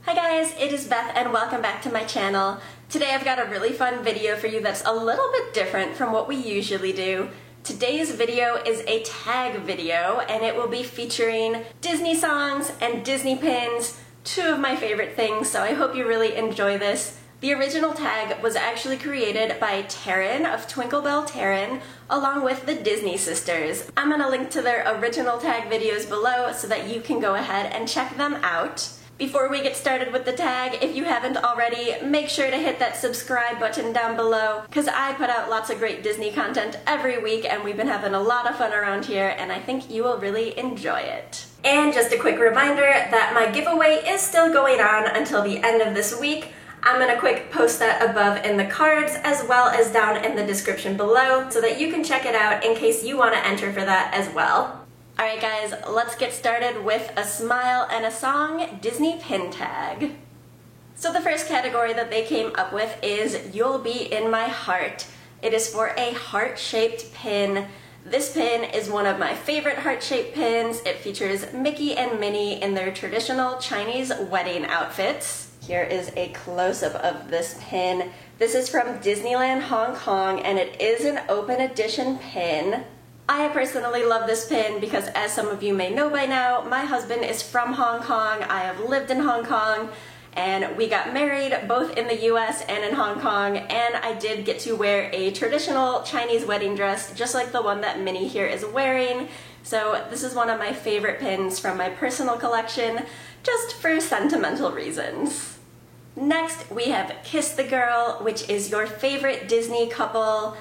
Hi guys, it is Beth and welcome back to my channel. Today I've got a really fun video for you that's a little bit different from what we usually do. Today's video is a tag video and it will be featuring Disney songs and Disney pins, two of my favorite things, so I hope you really enjoy this. The original tag was actually created by Taryn of Twinkle Bell Taryn, along with the Disney sisters. I'm gonna link to their original tag videos below so that you can go ahead and check them out. Before we get started with the tag, if you haven't already, make sure to hit that subscribe button down below, because I put out lots of great Disney content every week and we've been having a lot of fun around here and I think you will really enjoy it. And just a quick reminder that my giveaway is still going on until the end of this week. I'm gonna quick post that above in the cards as well as down in the description below so that you can check it out in case you want to enter for that as well. Alright guys, let's get started with a smile and a song Disney pin tag. So the first category that they came up with is You'll Be in My Heart. It is for a heart-shaped pin. This pin is one of my favorite heart-shaped pins. It features Mickey and Minnie in their traditional Chinese wedding outfits. Here is a close-up of this pin. This is from Disneyland Hong Kong and it is an open edition pin. I personally love this pin because, as some of you may know by now, my husband is from Hong Kong. I have lived in Hong Kong and we got married both in the US and in Hong Kong, and I did get to wear a traditional Chinese wedding dress just like the one that Minnie here is wearing. So this is one of my favorite pins from my personal collection, just for sentimental reasons. Next, we have Kiss the Girl, which is your favorite Disney couple.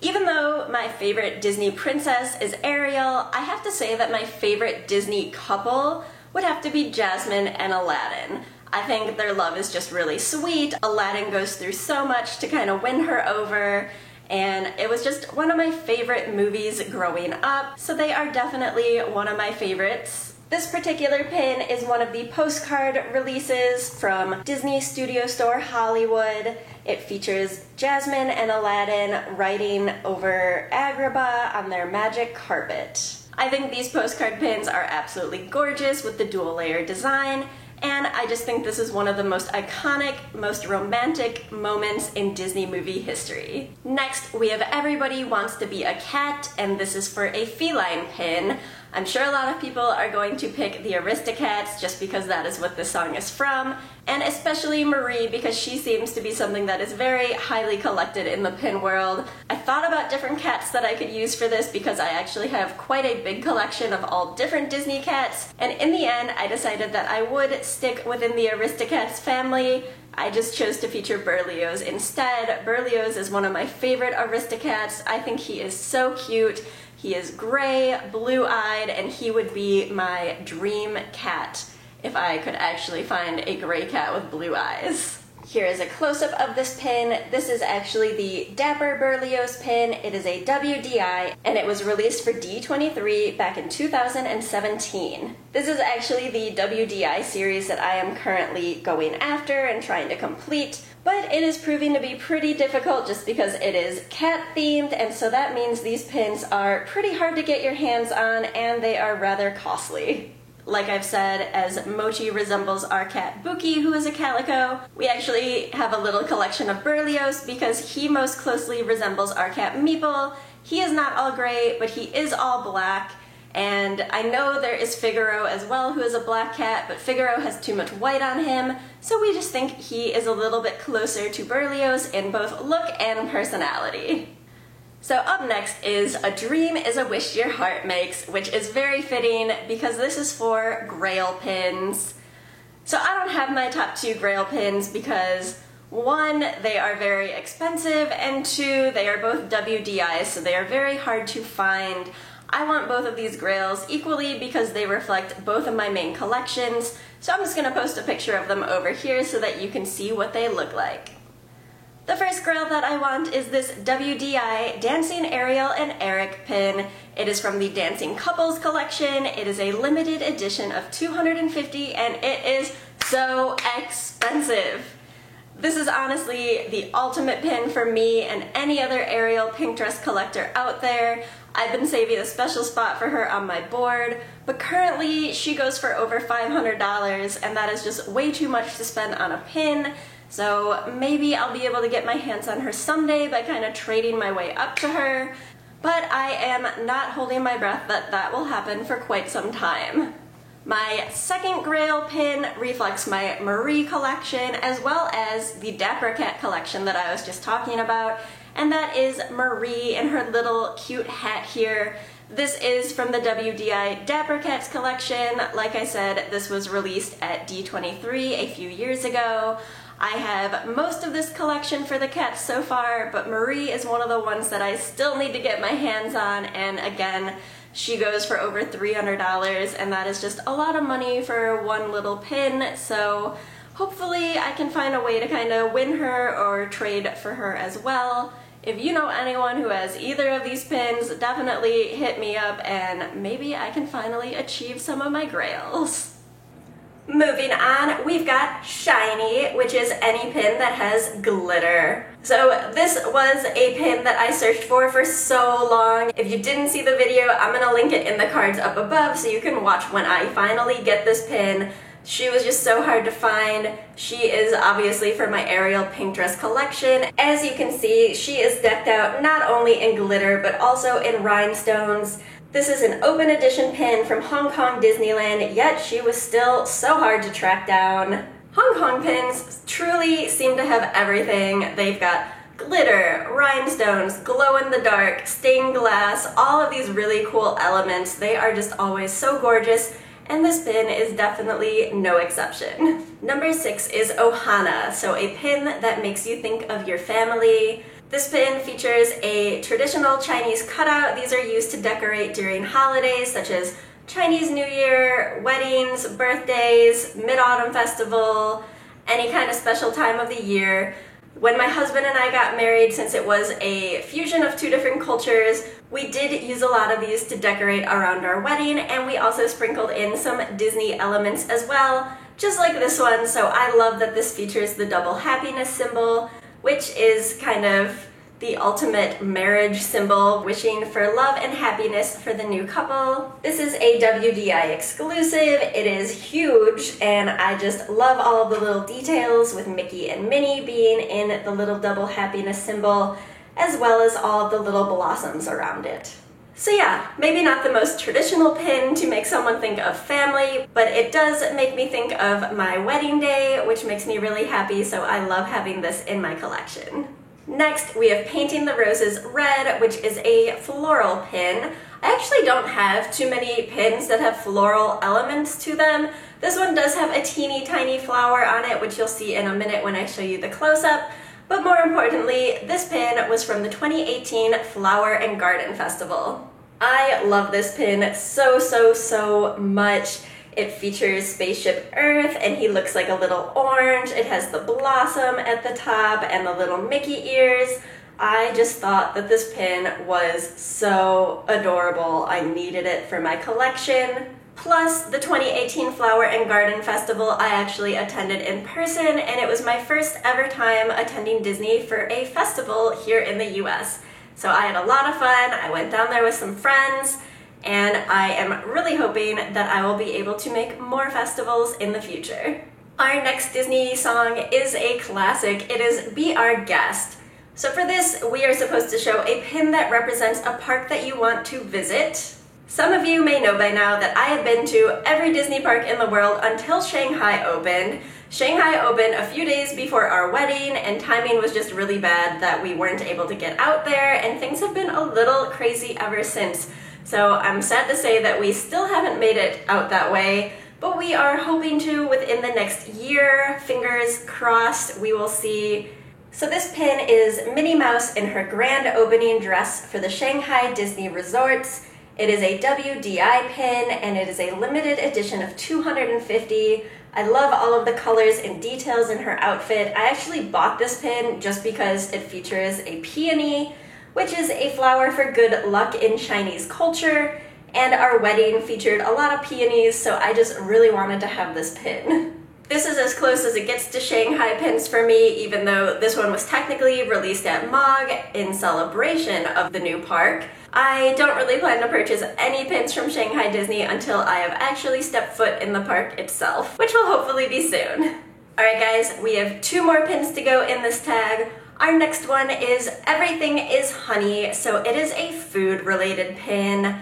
Even though my favorite Disney princess is Ariel, I have to say that my favorite Disney couple would have to be Jasmine and Aladdin. I think their love is just really sweet. Aladdin goes through so much to kind of win her over, and it was just one of my favorite movies growing up, so they are definitely one of my favorites. This particular pin is one of the postcard releases from Disney Studio Store Hollywood. It features Jasmine and Aladdin riding over Agrabah on their magic carpet. I think these postcard pins are absolutely gorgeous with the dual layer design, and I just think this is one of the most iconic, most romantic moments in Disney movie history. Next, we have Everybody Wants to Be a Cat, and this is for a feline pin. I'm sure a lot of people are going to pick the Aristocats just because that is what this song is from, and especially Marie because she seems to be something that is very highly collected in the pin world. I thought about different cats that I could use for this because I actually have quite a big collection of all different Disney cats, and in the end I decided that I would stick within the Aristocats family. I just chose to feature Berlioz instead. Berlioz is one of my favorite Aristocats. I think he is so cute. He is gray, blue-eyed, and he would be my dream cat if I could actually find a gray cat with blue eyes. Here is a close-up of this pin. This is actually the Dapper Berlioz pin. It is a WDI, and it was released for D23 back in 2017. This is actually the WDI series that I am currently going after and trying to complete, but it is proving to be pretty difficult just because it is cat-themed, and so that means these pins are pretty hard to get your hands on, and they are rather costly. Like I've said, as Mochi resembles our cat Buki, who is a calico, we actually have a little collection of Berlioz because he most closely resembles our cat Meeple. He is not all gray, but he is all black. And I know there is Figaro as well, who is a black cat, but Figaro has too much white on him, so we just think he is a little bit closer to Berlioz in both look and personality. So up next is A Dream is a Wish Your Heart Makes, which is very fitting because this is for Grail pins. So I don't have my top two Grail pins because, one, they are very expensive, and two, they are both WDIs, so they are very hard to find. I want both of these Grails equally because they reflect both of my main collections, so I'm just going to post a picture of them over here so that you can see what they look like. The first Grail that I want is this WDI Dancing Ariel and Eric pin. It is from the Dancing Couples collection. It is a limited edition of 250 and it is so expensive. This is honestly the ultimate pin for me and any other Ariel pink dress collector out there. I've been saving a special spot for her on my board, but currently she goes for over $500, and that is just way too much to spend on a pin. So maybe I'll be able to get my hands on her someday by kind of trading my way up to her, but I am not holding my breath that that will happen for quite some time. My second Grail pin reflects my Marie collection as well as the Dapper Cat collection that I was just talking about, and that is Marie in her little cute hat here. This is from the WDI Dapper Cats collection. Like I said, this was released at D23 a few years ago. I have most of this collection for the cats so far, but Marie is one of the ones that I still need to get my hands on, and again, she goes for over $300, and that is just a lot of money for one little pin, so hopefully I can find a way to kind of win her or trade for her as well. If you know anyone who has either of these pins, definitely hit me up and maybe I can finally achieve some of my grails. Moving on, we've got Shiny, which is any pin that has glitter. So this was a pin that I searched for so long. If you didn't see the video, I'm gonna link it in the cards up above so you can watch when I finally get this pin. She was just so hard to find. She is obviously for my Ariel pink dress collection. As you can see, she is decked out not only in glitter but also in rhinestones. This is an open edition pin from Hong Kong Disneyland, yet she was still so hard to track down. Hong Kong pins truly seem to have everything. They've got glitter, rhinestones, glow-in-the-dark, stained glass, all of these really cool elements. They are just always so gorgeous, and this pin is definitely no exception. Number 6 is Ohana, so a pin that makes you think of your family. This pin features a traditional Chinese cutout. These are used to decorate during holidays such as Chinese New Year, weddings, birthdays, Mid-Autumn Festival, any kind of special time of the year. When my husband and I got married, since it was a fusion of two different cultures, we did use a lot of these to decorate around our wedding, and we also sprinkled in some Disney elements as well, just like this one. So I love that this features the double happiness symbol, which is kind of the ultimate marriage symbol, wishing for love and happiness for the new couple. This is a WDI exclusive. It is huge, and I just love all of the little details with Mickey and Minnie being in the little double happiness symbol, as well as all of the little blossoms around it. So yeah, maybe not the most traditional pin to make someone think of family, but it does make me think of my wedding day, which makes me really happy, so I love having this in my collection. Next, we have Painting the Roses Red, which is a floral pin. I actually don't have too many pins that have floral elements to them. This one does have a teeny tiny flower on it, which you'll see in a minute when I show you the close-up. But more importantly, this pin was from the 2018 Flower and Garden Festival. I love this pin so much. It features Spaceship Earth, and he looks like a little orange. It has the blossom at the top and the little Mickey ears. I just thought that this pin was so adorable. I needed it for my collection. Plus, the 2018 Flower and Garden Festival I actually attended in person, and it was my first ever time attending Disney for a festival here in the US. So I had a lot of fun. I went down there with some friends, and I am really hoping that I will be able to make more festivals in the future. Our next Disney song is a classic. It is Be Our Guest. So for this, we are supposed to show a pin that represents a park that you want to visit. Some of you may know by now that I have been to every Disney park in the world until Shanghai opened. Shanghai opened a few days before our wedding, and timing was just really bad that we weren't able to get out there, and things have been a little crazy ever since. So I'm sad to say that we still haven't made it out that way, but we are hoping to within the next year. Fingers crossed, we will see. So this pin is Minnie Mouse in her grand opening dress for the Shanghai Disney Resorts. It is a WDI pin, and it is a limited edition of 250. I love all of the colors and details in her outfit. I actually bought this pin just because it features a peony, which is a flower for good luck in Chinese culture, and our wedding featured a lot of peonies, so I just really wanted to have this pin. This is as close as it gets to Shanghai pins for me, even though this one was technically released at MOG in celebration of the new park. I don't really plan to purchase any pins from Shanghai Disney until I have actually stepped foot in the park itself, which will hopefully be soon. Alright guys, we have 2 more pins to go in this tag. Our next one is Everything is Honey, so it is a food related pin.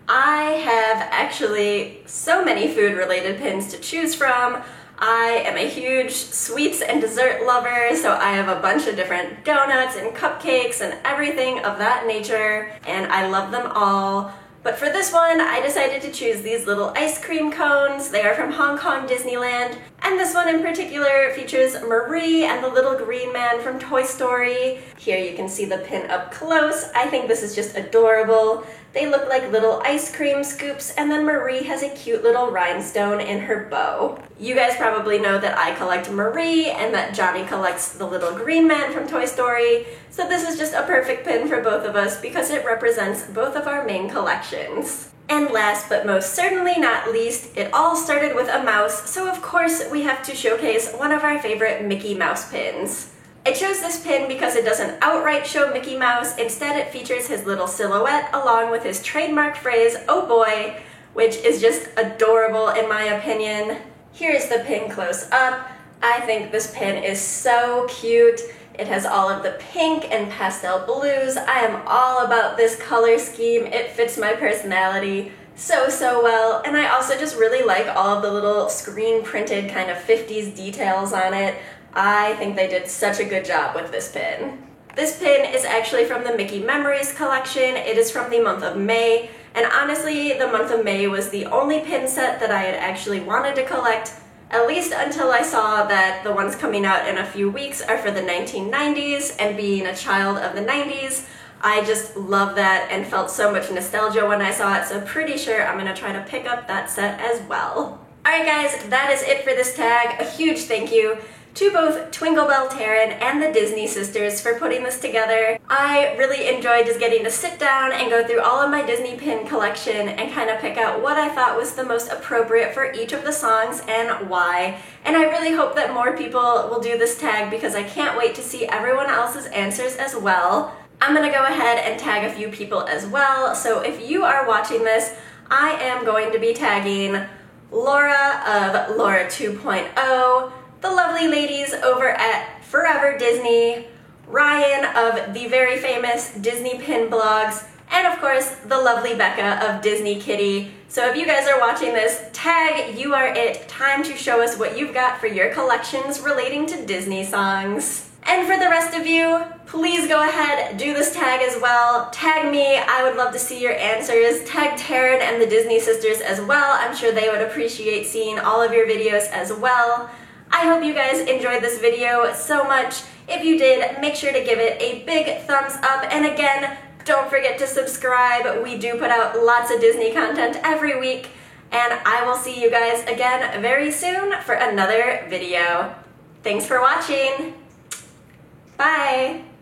I have actually so many food related pins to choose from. I am a huge sweets and dessert lover, so I have a bunch of different donuts and cupcakes and everything of that nature, and I love them all. But for this one, I decided to choose these little ice cream cones. They are from Hong Kong Disneyland, and this one in particular features Marie and the little green man from Toy Story. Here you can see the pin up close. I think this is just adorable. They look like little ice cream scoops, and then Marie has a cute little rhinestone in her bow. You guys probably know that I collect Marie and that Johnny collects the little green man from Toy Story, so this is just a perfect pin for both of us because it represents both of our main collections. And last but most certainly not least, it all started with a mouse, so of course we have to showcase one of our favorite Mickey Mouse pins. I chose this pin because it doesn't outright show Mickey Mouse, instead it features his little silhouette along with his trademark phrase, "Oh boy," which is just adorable in my opinion. Here's the pin close up. I think this pin is so cute. It has all of the pink and pastel blues. I am all about this color scheme. It fits my personality so well, and I also just really like all of the little screen printed kind of 50s details on it. I think they did such a good job with this pin. This pin is actually from the Mickey Memories collection. It is from the month of May, and honestly, the month of May was the only pin set that I had actually wanted to collect, at least until I saw that the ones coming out in a few weeks are for the 1990s, and being a child of the 90s, I just love that and felt so much nostalgia when I saw it, so pretty sure I'm gonna try to pick up that set as well. Alright guys, that is it for this tag. A huge thank you to both Twinkle Bell Taryn and the Disney sisters for putting this together. I really enjoyed just getting to sit down and go through all of my Disney pin collection and kind of pick out what I thought was the most appropriate for each of the songs and why. And I really hope that more people will do this tag because I can't wait to see everyone else's answers as well. I'm gonna go ahead and tag a few people as well, so if you are watching this, I am going to be tagging Laura of Laura 2.0, the lovely ladies over at Forever Disney, Ryan of the very famous Disney Pin Blogs, and of course the lovely Becca of Disney Kitty. So if you guys are watching this, tag You Are It. Time to show us what you've got for your collections relating to Disney songs. And for the rest of you, please go ahead, do this tag as well. Tag me, I would love to see your answers. Tag Taryn and the Disney sisters as well. I'm sure they would appreciate seeing all of your videos as well. I hope you guys enjoyed this video so much. If you did, make sure to give it a big thumbs up, and again, don't forget to subscribe. We do put out lots of Disney content every week, and I will see you guys again very soon for another video. Thanks for watching. Bye!